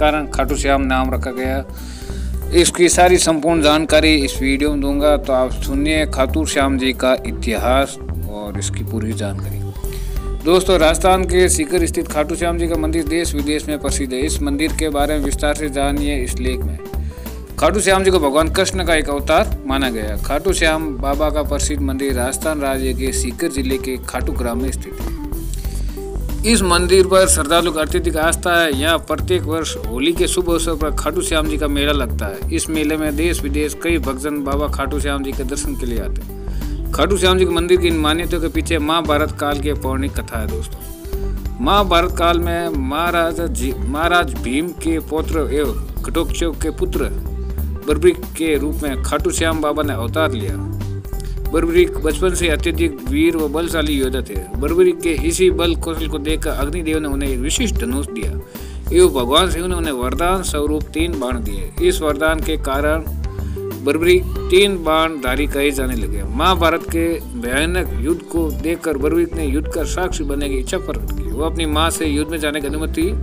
कारण खाटू श्याम नाम रखा गया। इसकी सारी संपूर्ण जानकारी इस वीडियो में दूंगा, तो आप सुनिए खाटू श्याम जी का इतिहास और इसकी पूरी जानकारी। दोस्तों, राजस्थान के सीकर स्थित खाटू श्याम जी का मंदिर देश विदेश में प्रसिद्ध है। इस मंदिर के बारे में विस्तार से जानिए इस लेख में। खाटू श्याम जी को भगवान कृष्ण का एक अवतार माना गया। खाटू श्याम बाबा का प्रसिद्ध मंदिर राजस्थान राज्य के सीकर जिले के खाटू ग्राम में स्थित है। इस मंदिर पर श्रद्धालु की अत्यधिक आस्था है। यहाँ प्रत्येक वर्ष होली के शुभ अवसर पर खाटू श्याम जी का मेला लगता है। इस मेले में देश विदेश कई भक्तजन बाबा खाटू श्याम जी के दर्शन के लिए आते हैं। खाटू श्याम जी के मंदिर की मान्यताओं के पीछे महाभारत काल की पौराणिक कथा है। दोस्तों, महाभारत काल में महाराज भीम के पौत्र एवं घटोत्कच के पुत्र बर्बरीक के रूप में खाटू श्याम बाबा ने अवतार लिया। बर्बरीक बचपन से अत्यधिक वीर व बलशाली योद्धा थे। बर्बरीक के इसी बल कौशल को देखकर अग्निदेव ने उन्हें एक विशिष्ट धनुष दिया एवं भगवान शिव ने उन्हें वरदान स्वरूप 3 बाण दिए। इस वरदान के कारण बर्बरीक 3 बाणधारी कहे जाने लगे। महाभारत के भयानक युद्ध को देखकर बर्बरीक ने युद्ध का साक्षी बनने की इच्छा प्रकट की। वो अपनी मां से युद्ध में जाने की अनुमति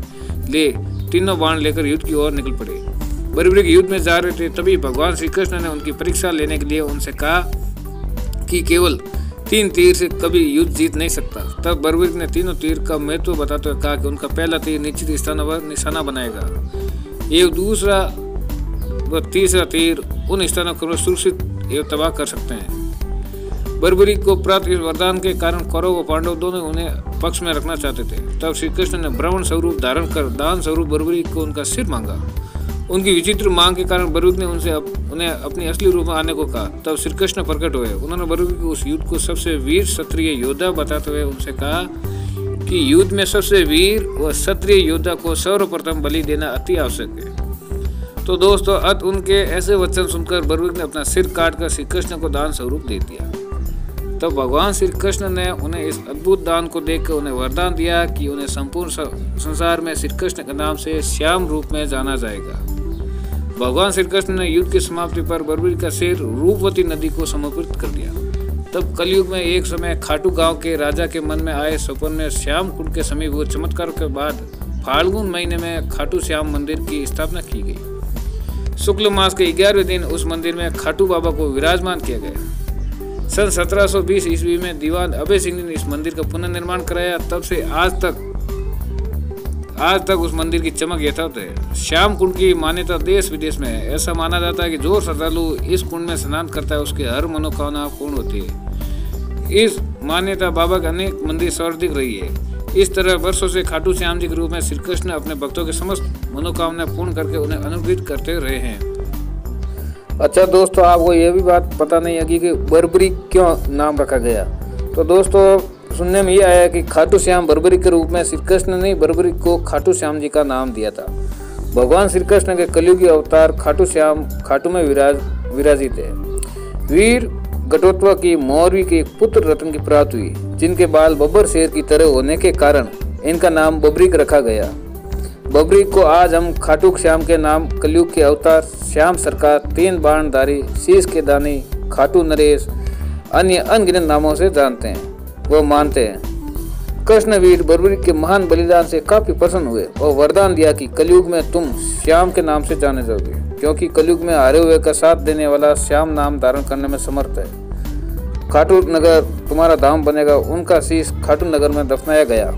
ले तीनों बाण लेकर युद्ध की ओर निकल पड़े। बर्बरीक युद्ध में जा रहे थे, तभी भगवान श्री कृष्ण ने उनकी परीक्षा लेने के लिए उनसे कहा कि केवल 3 तीर से कभी युद्ध जीत नहीं सकता। तब बर्बरीक ने तीनों तीर का महत्व बताते हुए कहा कि उनका पहला तीर निश्चित स्थान पर निशाना बनाएगा एवं दूसरा व तीसरा तीर उन स्थानों को सुरक्षित एवं तबाह कर सकते हैं। बर्बरीक को प्राप्त इस वरदान के कारण कौरव व पांडव दोनों उन्हें पक्ष में रखना चाहते थे। तब श्री कृष्ण ने ब्राह्मण स्वरूप धारण कर दान स्वरूप बर्बरीक को उनका सिर मांगा। उनकी विचित्र मांग के कारण बर्बरीक ने उन्हें अपनी असली रूप में आने को कहा। तब श्री कृष्ण प्रकट हुए। उन्होंने बर्बरीक को उस युद्ध को सबसे वीर क्षत्रिय योद्धा बताते हुए उनसे कहा कि युद्ध में सबसे वीर व क्षत्रिय योद्धा को सर्वप्रथम बलि देना अति आवश्यक है। तो दोस्तों, अत उनके ऐसे वचन सुनकर बर्बरीक ने अपना सिर काटकर श्री कृष्ण को दान स्वरूप दे दिया। तब भगवान श्री कृष्ण ने उन्हें इस अद्भुत दान को देखकर उन्हें वरदान दिया कि उन्हें संपूर्ण संसार में श्री कृष्ण के नाम से श्याम रूप में जाना जाएगा। भगवान श्री कृष्ण ने युद्ध की समाप्ति पर बर्बरीक का सिर रूपवती नदी को समर्पित कर दिया। तब कलयुग में एक समय खाटू गांव के राजा के मन में आए स्वप्न में श्याम कुंड के समीप हुए चमत्कार के बाद फाल्गुन महीने में खाटू श्याम मंदिर की स्थापना की गई। शुक्ल मास के 11वें दिन उस मंदिर में खाटू बाबा को विराजमान किया गया। सन 1720 ईस्वी में दीवान अभय सिंह ने इस मंदिर का पुनर्निर्माण कराया। तब से आज तक उस मंदिर की चमक यथावत है। श्याम कुंड की मान्यता देश विदेश में है। ऐसा माना जाता है कि जो श्रद्धालु इस कुंड में स्नान करता है उसकी हर मनोकामना पूर्ण होती है। इस मान्यता बाबा के अनेक मंदिर सर्वाधिक रही है। इस तरह वर्षों से खाटू श्याम जी के रूप में श्री कृष्ण अपने भक्तों के समस्त मनोकामना पूर्ण करके उन्हें अनुग्रहित करते रहे हैं। अच्छा दोस्तों, आपको यह भी बात पता नहीं है कि बर्बरीक क्यों नाम रखा गया। तो दोस्तों, सुनने में ये आया कि खाटू श्याम बर्बरीक के रूप में श्री कृष्ण ने बर्बरीक को खाटू श्याम जी का नाम दिया था। भगवान श्री कृष्ण के कलयुगी अवतार खाटू श्याम खाटू में विराजित है। वीर घटोत्कच की मौर्य के पुत्र रत्न की प्राप्ति हुई, जिनके बाल बब्बर शेर की तरह होने के कारण इनका नाम बर्बरीक रखा गया। बर्बरीक को आज हम खाटू श्याम के नाम, कलयुग के अवतार, श्याम सरकार, 3 बाणधारी, शीश के दानी, खाटू नरेश, अन्य अनगिनत नामों से जानते हैं वो मानते हैं। कृष्णवीर बर्बरीक के महान बलिदान से काफी प्रसन्न हुए और वरदान दिया कि कलयुग में तुम श्याम के नाम से जाने जाओगे, क्योंकि कलयुग में हारे हुए का साथ देने वाला श्याम नाम धारण करने में समर्थ है। खाटू नगर तुम्हारा धाम बनेगा। उनका शीश खाटू नगर में दफनाया गया।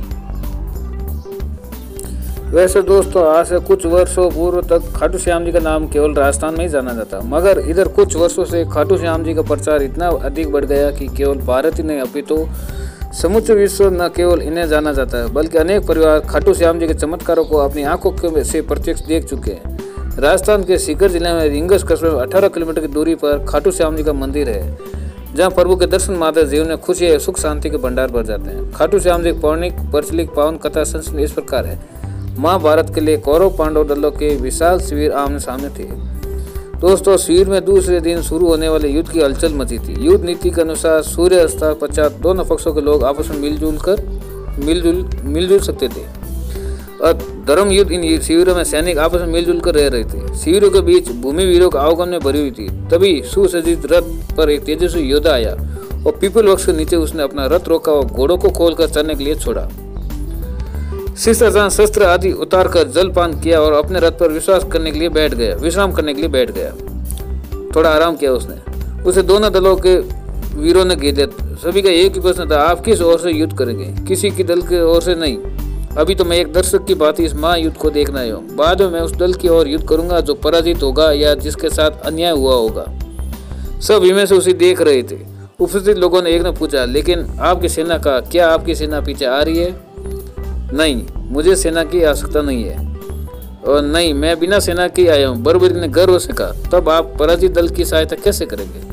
वैसे दोस्तों, आज से कुछ वर्षों पूर्व तक खाटू श्याम जी का नाम केवल राजस्थान में ही जाना जाता, मगर इधर कुछ वर्षों से खाटू श्याम जी का प्रचार इतना अधिक बढ़ गया कि केवल भारत ही नहीं अपितु समूचे विश्व न केवल इन्हें जाना जाता है, बल्कि अनेक परिवार खाटू श्याम जी के चमत्कारों को अपनी आंखों से प्रत्यक्ष देख चुके हैं। राजस्थान के सीकर जिले में रिंगस कस्बे में 18 किलोमीटर की दूरी पर खाटू श्याम जी का मंदिर है, जहाँ प्रभु के दर्शन मात्र जीवन में खुशी सुख शांति के भंडार भर जाते हैं। खाटू श्याम जी पौराणिक प्रचलित पावन कथा संस्कृति इस प्रकार है। महाभारत के लिए कौरव पांडव दलों के विशाल शिविर आमने सामने थे। दोस्तों, शिविर में दूसरे दिन शुरू होने वाले युद्ध की हलचल मची थी। युद्ध नीति के अनुसार सूर्य अस्त पश्चात दोनों पक्षों के लोग आपस में मिलजुल सकते थे और धर्म युद्ध इन शिविरों में सैनिक आपस में मिलजुल कर रह रहे थे। शिविरों के बीच भूमि वीरों का आवागमन में भरी हुई थी। तभी सुसज्जित रथ पर एक तेजस्वी योद्धा आया और पीपल वृक्ष के नीचे उसने अपना रथ रोका और घोड़ों को खोलकर चलने के लिए छोड़ा। शीर्षासन शस्त्र आदि उतारकर जलपान किया और अपने रथ पर विश्राम करने के लिए बैठ गया। थोड़ा आराम किया उसने। उसे दोनों दलों के वीरों ने घेर दिया। सभी का एक ही प्रश्न था, आप किस ओर से युद्ध करेंगे? किसी की दल की ओर से नहीं। अभी तो मैं एक दर्शक की भांति इस महायुद्ध को देखना आया हूँ। बाद में मैं उस दल की ओर युद्ध करूंगा जो पराजित होगा या जिसके साथ अन्याय हुआ होगा। सब हिम्मत से उसे देख रहे थे। उपस्थित लोगों ने एक ने पूछा, लेकिन आपकी सेना का क्या? आपकी सेना पीछे आ रही है? नहीं, मुझे सेना की आवश्यकता नहीं है। और नहीं, मैं बिना सेना के आया हूँ। बर्बरी ने गर्व से कहा। तब आप पराजित दल की सहायता कैसे करेंगे?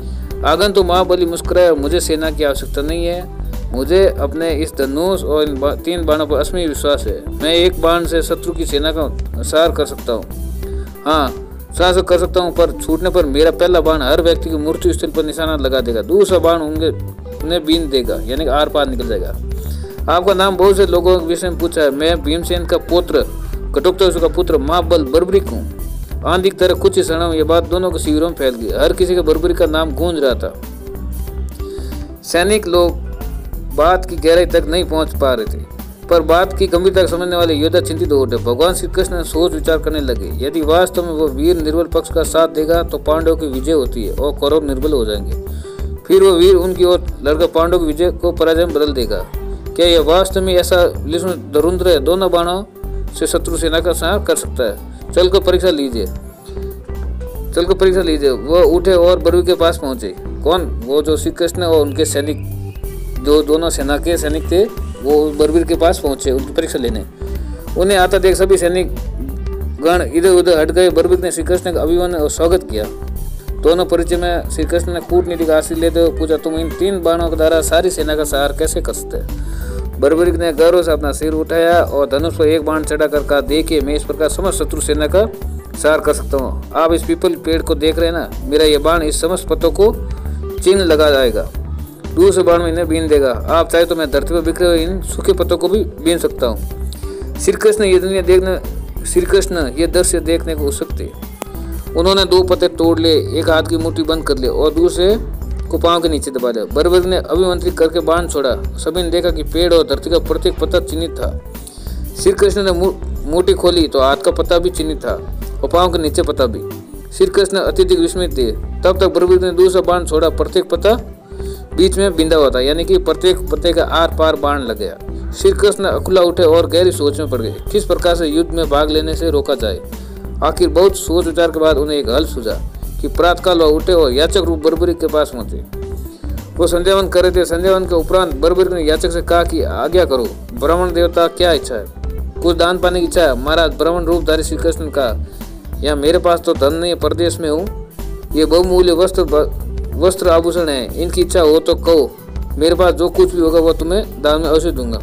आगंतुक महाबली मुस्कुराया। मुझे सेना की आवश्यकता नहीं है। मुझे अपने इस धनुष और इन 3 बाणों पर असीम विश्वास है। मैं एक बाण से शत्रु की सेना का सार कर सकता हूँ। हाँ, साहस कर सकता हूँ, पर छूटने पर मेरा पहला बाण हर व्यक्ति की मृत्यु स्थल पर निशाना लगा देगा। दूसरा बाण उन्हें बीन देगा, यानी आर पार निकल जाएगा। आपका नाम बहुत से लोगों के विषय में पूछा है। मैं भीमसेन का पुत्र, घटोत्कच का पुत्र महाबल बर्बरिक हूँ। आंधी की तरह कुछ ही क्षणों में यह बात दोनों के शिविरों में फैल गई। हर किसी के बर्बरिक का नाम गूंज रहा था। सैनिक लोग बात की गहराई तक नहीं पहुंच पा रहे थे, पर बात की गंभीरता समझने वाले योद्धा चिंतित हो उठे। भगवान श्री कृष्ण ने सोच विचार करने लगे। यदि वास्तव में वो वीर निर्बल पक्ष का साथ देगा तो पांडवों की विजय होती है और कौरव निर्बल हो जाएंगे। फिर वो वीर उनकी ओर लड़कर पांडवों की विजय को पराजय में बदल देगा। क्या यह वास्तव में ऐसा धुरंधर है? दोनों बाणों से शत्रु सेना का संहार कर सकता है। चलकर परीक्षा लीजिए। वह उठे और बर्बरी के पास पहुंचे। कौन? वो जो श्री कृष्ण और उनके सैनिक, जो दोनों सेना के सैनिक थे, वो बर्बरी के पास पहुंचे उनकी परीक्षा लेने। उन्हें आता देख सभी सैनिक गण इधर उधर हट गए। बर्बरी ने श्री कृष्ण का अभिवादन और स्वागत किया। दोनों परिचय में श्री कृष्ण ने कूटनीतिक आशीष लेते हुए पूछा, तुम इन 3 बाणों के द्वारा सारी सेना का संहार कैसे कर सकते हैं? बर्बरी ने गर्व से अपना सिर उठाया और धनुष पर एक बाण चढ़ाकर कहा, देखिए, मैं इस प्रकार समस्त शत्रु सेना का संहार कर सकता हूँ। आप इस पीपल पेड़ को देख रहे हैं ना? मेरा यह बाण इस समस्त पत्तों को चिन्ह लगा जाएगा। दूसरे बाण में इन्हें बीन देगा। आप चाहे तो मैं धरती पर बिखरे हुए इन सूखे पत्तों को भी बीन सकता हूँ। श्री कृष्ण ये दृश्य देखने को उत्सुक थे। उन्होंने 2 पत्ते तोड़ लिए, एक हाथ की मुट्ठी बंद कर लिया और दूसरे को पांव के नीचे दबा दिया। बर्बरी ने अभिमंत्रित करके बाण छोड़ा। सभी ने देखा कि पेड़ और धरती का प्रत्येक पत्ता चिन्हित था। श्री कृष्ण ने मुट्ठी खोली तो हाथ का पत्ता भी चिन्हित था और पांव के नीचे पत्ता भी। श्री कृष्ण अत्यधिक विस्मित थे। तब तक बर्बरी ने दूसरा बाण छोड़ा। प्रत्येक पत्ता बीच में बिंदा हुआ था, यानी कि प्रत्येक पत्ते का आर पार बाण लग गया। श्री कृष्ण अकुला उठे और गहरी सोच में पड़ गए। किस प्रकार से युद्ध में भाग लेने से रोका जाए? आखिर बहुत सोच विचार के बाद उन्हें एक हल सूझा कि प्रातःकाल वह उठे और याचक रूप बर्बरी के पास पहुंचे। वो संध्यावन कर रहे थे। संध्यावन के उपरांत बर्बरी ने याचक से कहा कि आज्ञा करो, ब्राह्मण देवता क्या इच्छा है? कुछ दान पाने की इच्छा है। महाराज, ब्राह्मण रूपधारी श्री कृष्ण ने कहा, यहाँ मेरे पास तो धन नहीं है, परदेश में हूँ। ये बहुमूल्य वस्त्र आभूषण है, इनकी इच्छा हो तो कहो। मेरे पास जो कुछ भी होगा वह तुम्हें दान में अवश्य दूंगा।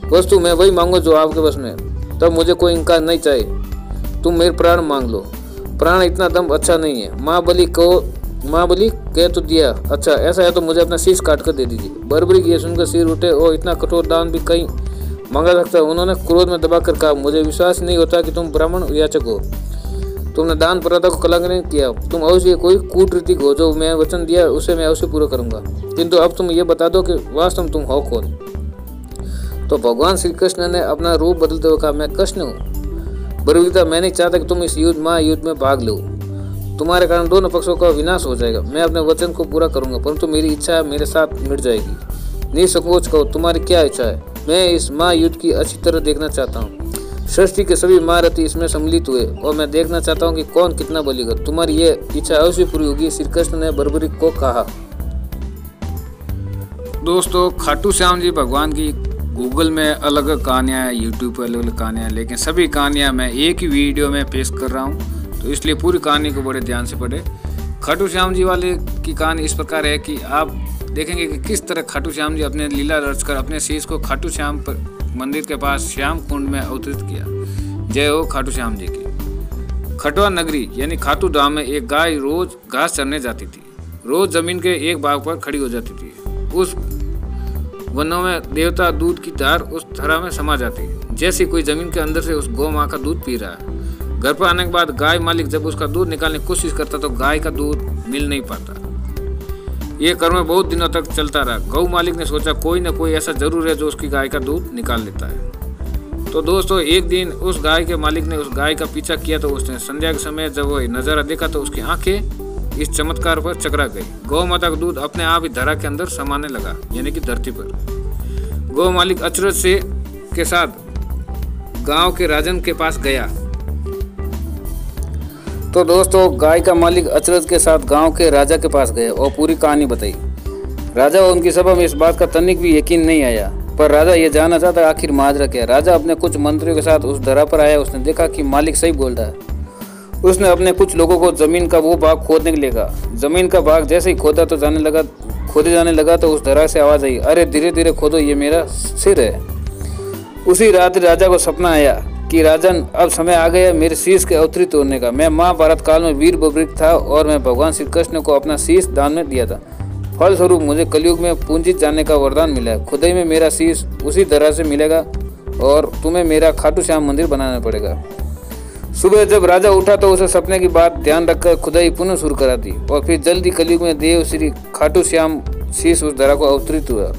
वस्तु मैं वही मांगो जो आपके बस में। तब मुझे कोई इनकार नहीं चाहिए। तुम मेरे प्राण मांग लो। प्राण इतना दम अच्छा नहीं है। महाबली कह तो दिया। अच्छा, ऐसा है तो मुझे अपना शीश काट कर दे दीजिए। बर्बरी ये सुनकर सिर उठे और इतना कठोर दान भी कहीं मांगा सकता है? उन्होंने क्रोध में दबाकर कहा, मुझे विश्वास नहीं होता कि तुम ब्राह्मण याचक हो। तुमने दान प्रथा को कलंक नहीं किया। तुम अवश्य कोई कूटरीतिक हो। जो मैं वचन दिया उसे मैं अवश्य पूरा करूंगा। किंतु अब तुम ये बता दो कि वास्तव में तुम हो कौन? तो भगवान श्री कृष्ण ने अपना रूप बदलते हुए कहा, मैं कृष्ण हूँ। बर्बरी, मैं नहीं चाहता कि तुम इस महायुद्ध में भाग लो। तुम्हारे कारण दोनों पक्षों का विनाश हो जाएगा। मैं अपने वचन को पूरा करूंगा, परंतु मेरी इच्छा मेरे साथ मिट जाएगी। निसंकोच कहो, तुम्हारी क्या इच्छा है? मैं इस महायुद्ध की अच्छी तरह देखना चाहता हूँ। सृष्टि के सभी महारथी इसमें सम्मिलित हुए और मैं देखना चाहता हूँ कि कौन कितना बलिएगा। तुम्हारी ये इच्छा अवश्य पूरी होगी। श्री कृष्ण ने बर्बरी को कहा। दोस्तों, खाटू श्याम जी भगवान की गूगल में अलग अलग कहानियाँ हैं, यूट्यूब पर अलग अलग कहानियाँ हैं, लेकिन सभी कहानियाँ मैं एक ही वीडियो में पेश कर रहा हूँ, तो इसलिए पूरी कहानी को बड़े ध्यान से पढ़े। खाटू श्याम जी वाले की कहानी इस प्रकार है कि आप देखेंगे कि किस तरह खाटू श्याम जी अपने लीला रचकर अपने शीश को खाटू श्याम मंदिर के पास श्याम कुंड में अवतरित किया। जय हो खाटू श्याम जी की। खटवा नगरी यानी खाटू धाम में एक गाय रोज घास चरने जाती थी। रोज जमीन के एक भाग पर खड़ी हो जाती थी। उस वनों में देवता दूध की धार उस थरा में समा जाती, जैसे कोई जमीन के अंदर से उस गौ माँ का दूध पी रहा है। घर पर आने के बाद गाय मालिक जब उसका दूध निकालने की कोशिश करता तो गाय का दूध मिल नहीं पाता। ये कर्म बहुत दिनों तक चलता रहा। गौ मालिक ने सोचा कोई न कोई ऐसा जरूर है जो उसकी गाय का दूध निकाल लेता है। तो दोस्तों एक दिन उस गाय के मालिक ने उस गाय का पीछा किया, तो उसने संध्या के समय जब वो नजारा देखा तो उसकी आंखें इस चमत्कार पर चकरा गई। गौ माता का दूध अपने आप ही धरा के अंदर समाने लगा, यानी कि धरती पर। गौ मालिक अचरज से के साथ गांव के राजन के पास गया। तो दोस्तों गाय का मालिक अचरज के साथ गांव के राजा के पास गया और पूरी कहानी बताई। राजा और उनकी सभा में इस बात का तनिक भी यकीन नहीं आया, पर राजा ये जानना चाहता आखिर माजरा क्या। राजा अपने कुछ मंत्रियों के साथ उस दरा पर आया। उसने देखा कि मालिक सही बोल रहा है। उसने अपने कुछ लोगों को जमीन का वो भाग खोदने के लिए कहा। जमीन का भाग जैसे ही खोदे जाने लगा तो उस दरा से आवाज आई, अरे धीरे धीरे खोदो, ये मेरा सिर है। उसी रात राजा को सपना आया कि राजन, अब समय आ गया मेरे शीश के अवतरित तोड़ने का। मैं महाभारत काल में वीर बब्रिक था और मैं भगवान श्री कृष्ण को अपना शीश दान में दिया था। फलस्वरूप मुझे कलयुग में पूंजित जाने का वरदान मिला है। खुदाई में मेरा शीश उसी तरह से मिलेगा और तुम्हें मेरा खाटू श्याम मंदिर बनाना पड़ेगा। सुबह जब राजा उठा तो उसे सपने की बात ध्यान रखकर खुदाई पुनः शुरू करा दी और फिर जल्दी कलयुग में देव श्री खाटू श्याम शीश उस दरा को अवतरित हुआ।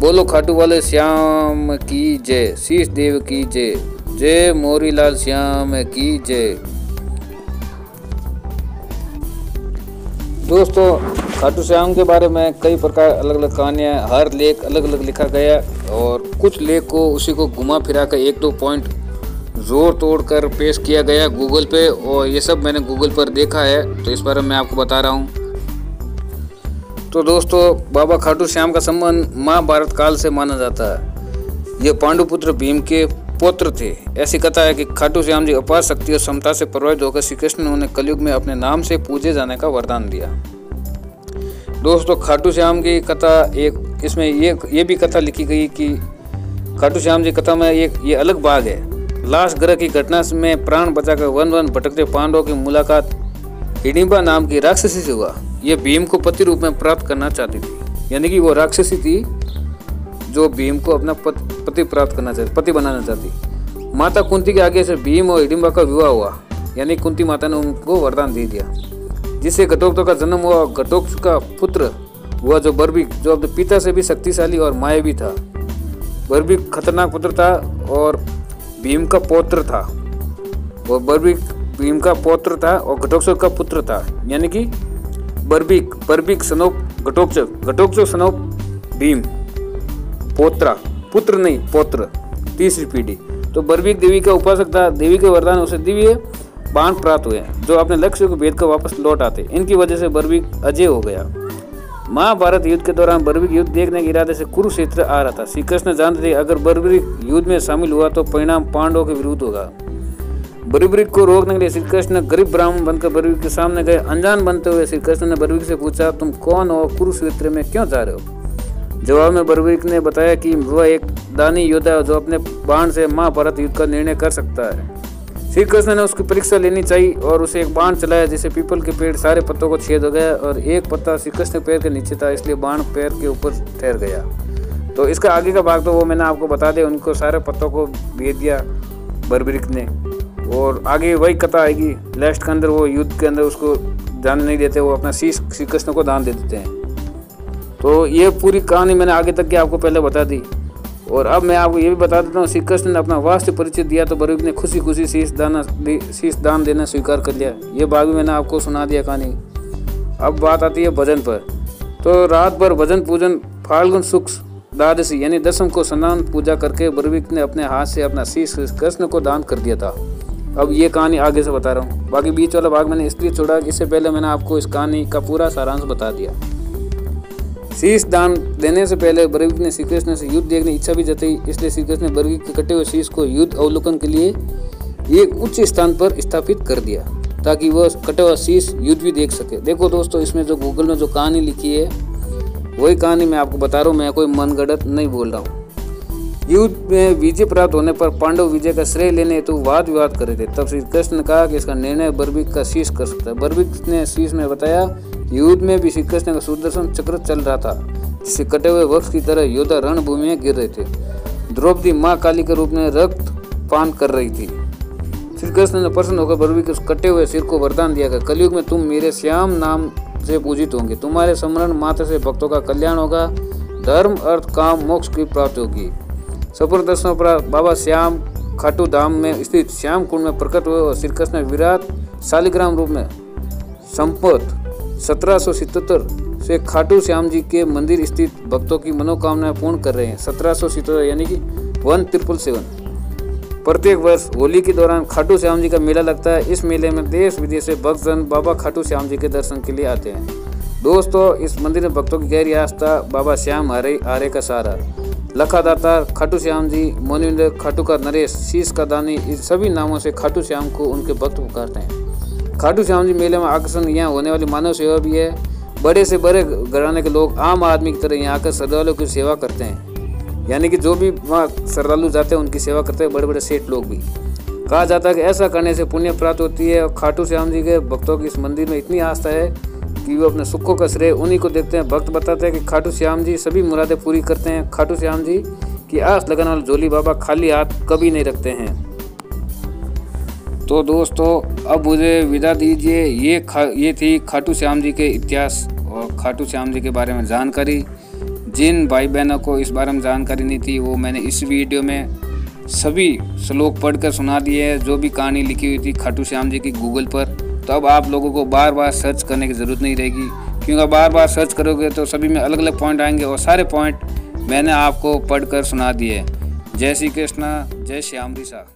बोलो खाटू वाले श्याम की जय, शीश देव की जय, जय मोरीलाल श्याम की जय। दोस्तों खाटू श्याम के बारे में कई प्रकार अलग अलग कहानियाँ, हर लेख अलग अलग लिखा गया और कुछ लेख को उसी को घुमा फिरा कर एक दो पॉइंट जोड़ तोड़ कर पेश किया गया गूगल पे, और ये सब मैंने गूगल पर देखा है तो इस बारे में मैं आपको बता रहा हूँ। तो दोस्तों बाबा खाटू श्याम का संबंध महाभारत काल से माना जाता है। ये पांडुपुत्र भीम के पुत्र थे। ऐसी कथा है कि खाटू श्याम जी अपार शक्ति और क्षमता से प्रभावित होकर श्री कृष्ण ने उन्हें कलयुग में अपने नाम से पूजे जाने का वरदान दिया। दोस्तों खाटू श्याम की कथा एक, इसमें ये भी कथा लिखी गई कि खाटू श्याम जी कथा में ये अलग भाग है। लाश ग्रह की घटना में प्राण बचाकर वन वन भटकते पांडवों की मुलाकात हिडिंबा नाम की राक्षसी से हुआ। ये भीम को पति रूप में प्राप्त करना चाहती थी, यानी कि वो राक्षसी थी जो भीम को अपना पति प्राप्त करना चाहती, पति बनाना चाहती। माता कुंती के आगे से भीम और हिडिंबा का विवाह हुआ, यानी कुंती माता ने उनको वरदान दे दिया, जिससे घटोत्कच का जन्म हुआ। घटोत्कच का पुत्र हुआ जो बर्बिक, जो अपने पिता से भी शक्तिशाली और मायावी था। बर्बिक खतरनाक पुत्र था और भीम का पौत्र था। वो बर्बिक भीम का पौत्र था और घटोत्कच का पुत्र था, यानी कि बर्बिक सनोप घटोत्कच सनोप भीम, पुत्र नहीं पौत्र, तीसरी पीढ़ी। तो बर्बिक देवी का उपासक था। देवी के वरदान उसे दिव्य बाण प्राप्त हुए जो अपने लक्ष्य को भेद कर वापस लौट आते। इनकी वजह से बर्बिक अजय हो गया। महाभारत युद्ध के दौरान बर्बिक युद्ध देखने के इरादे से कुरुक्षेत्र आ रहा था। श्री कृष्ण जानते थे अगर बर्बिक युद्ध में शामिल हुआ तो परिणाम पांडवों के विरुद्ध होगा। बर्बिक को रोकने के लिए श्री कृष्ण गरीब ब्राह्मण बनकर बर्बिक के सामने गए। अनजान बनते हुए श्री कृष्ण ने बर्बिक से पूछा, तुम कौन हो, कुरुक्षेत्र में क्यों जा रहे हो? जवाब में बर्बिक ने बताया कि वह एक दानी योद्धा है जो अपने बाण से महाभारत युद्ध का निर्णय कर सकता है। श्री कृष्ण ने उसकी परीक्षा लेनी चाहिए और उसे एक बाण चलाया जिससे पीपल के पेड़ सारे पत्तों को छेद हो गया और एक पत्ता श्री कृष्ण पैर के नीचे था, इसलिए बाण पैर के ऊपर ठहर गया। तो इसका आगे का भाग तो वो मैंने आपको बता दिया, उनको सारे पत्तों को भेज दिया बर्बिक ने, और आगे वही कथा आएगी लास्ट के अंदर। वो युद्ध के अंदर उसको जाने नहीं देते, वो अपना शीश श्री कृष्ण को दान दे देते हैं। तो ये पूरी कहानी मैंने आगे तक की आपको पहले बता दी। और अब मैं आपको ये भी बता देता हूँ, श्री कृष्ण ने अपना वास्तविक परिचय दिया तो बर्बिक ने खुशी खुशी शीश दान देना स्वीकार कर लिया। ये बात भी मैंने आपको सुना दिया कहानी। अब बात आती है भजन पर। तो रात भर भजन पूजन फाल्गुन शुक्ल द्वादशी यानी दशम को स्नान पूजा करके बर्बिक ने अपने हाथ से अपना शीश कृष्ण को दान कर दिया था। अब ये कहानी आगे से बता रहा हूँ। बाकी बीच वाला भाग मैंने इसलिए छोड़ा कि इससे पहले मैंने आपको इस कहानी का पूरा सारांश बता दिया। शीश दान देने से पहले बर्बिक ने श्री कृष्ण से युद्ध देखने की इच्छा भी जताई, इसलिए श्री कृष्ण ने बर्बिक के कटे हुए शीश को युद्ध अवलोकन के लिए एक उच्च स्थान पर स्थापित कर दिया ताकि वह कटा हुआ शीश युद्ध भी देख सके। देखो दोस्तों, इसमें जो गूगल में जो कहानी लिखी है वही कहानी मैं आपको बता रहा हूँ, मैं कोई मनगढ़ंत नहीं बोल रहा हूँ। युद्ध में विजय प्राप्त होने पर पांडव विजय का श्रेय लेने हेतु वाद विवाद कर रहे थे। तब श्री कृष्ण ने कहा कि इसका निर्णय बर्बिक का शीश कर सकता है। बर्बिक ने शीश में बताया युद्ध में भी श्री कृष्ण का सुदर्शन चक्र चल रहा था, जिससे कटे हुए वृक्ष की तरह योद्धा रणभूमि में गिर रहे थे। द्रौपदी माँ काली के रूप में रक्त पान कर रही थी। श्री कृष्ण ने प्रसन्न होकर बर्बिक के उस कटे हुए सिर को वरदान दिया कि कलयुग में तुम मेरे श्याम नाम से पूजित होंगे, तुम्हारे स्मरण मात्र से भक्तों का कल्याण होगा, धर्म अर्थ काम मोक्ष की प्राप्ति होगी। सफर दर्शनों पर बाबा श्याम खाटू धाम में स्थित श्याम कुंड में प्रकट हुए और श्री कृष्ण विराट शालिग्राम रूप में संपत 1777 से खाटू श्याम जी के मंदिर स्थित भक्तों की मनोकामनाएं पूर्ण कर रहे हैं। 1777 यानी कि 1777। प्रत्येक वर्ष होली के दौरान खाटू श्याम जी का मेला लगता है। इस मेले में देश विदेश से भक्तजन बाबा खाटू श्याम जी के दर्शन के लिए आते हैं। दोस्तों, इस मंदिर में भक्तों की गहरी आस्था, बाबा श्याम आरे का सहारा, लखा दातार, खाटू श्याम जी, मोनिंद, खाटू का नरेश, शीश का दानी, इन सभी नामों से खाटू श्याम को उनके भक्त पुकारते हैं। खाटू श्याम जी मेले में आकर्षण यहाँ होने वाली मानव सेवा भी है। बड़े से बड़े घराने के लोग आम आदमी की तरह यहाँ आकर श्रद्धालुओं की सेवा करते हैं, यानी कि जो भी वहाँ श्रद्धालु जाते हैं उनकी सेवा करते हैं, बड़े बड़े सेठ लोग भी। कहा जाता है कि ऐसा करने से पुण्य प्राप्त होती है। और खाटू श्याम जी के भक्तों की इस मंदिर में इतनी आस्था है कि वो अपने सुखों का श्रेय उन्हीं को देखते हैं। भक्त बताते हैं कि खाटू श्याम जी सभी मुरादें पूरी करते हैं। खाटू श्याम जी की आस लगाने वाले झोली बाबा खाली हाथ कभी नहीं रखते हैं। तो दोस्तों, अब मुझे विदा दीजिए। ये थी खाटू श्याम जी के इतिहास और खाटू श्याम जी के बारे में जानकारी। जिन भाई बहनों को इस बारे में जानकारी नहीं थी वो मैंने इस वीडियो में सभी श्लोक पढ़कर सुना दिए हैं, जो भी कहानी लिखी हुई थी खाटू श्याम जी की गूगल पर। तो अब आप लोगों को बार बार सर्च करने की ज़रूरत नहीं रहेगी, क्योंकि बार बार सर्च करोगे तो सभी में अलग अलग पॉइंट आएंगे और सारे पॉइंट मैंने आपको पढ़कर सुना दिए। जय श्री कृष्णा, जय श्याम ऋषा।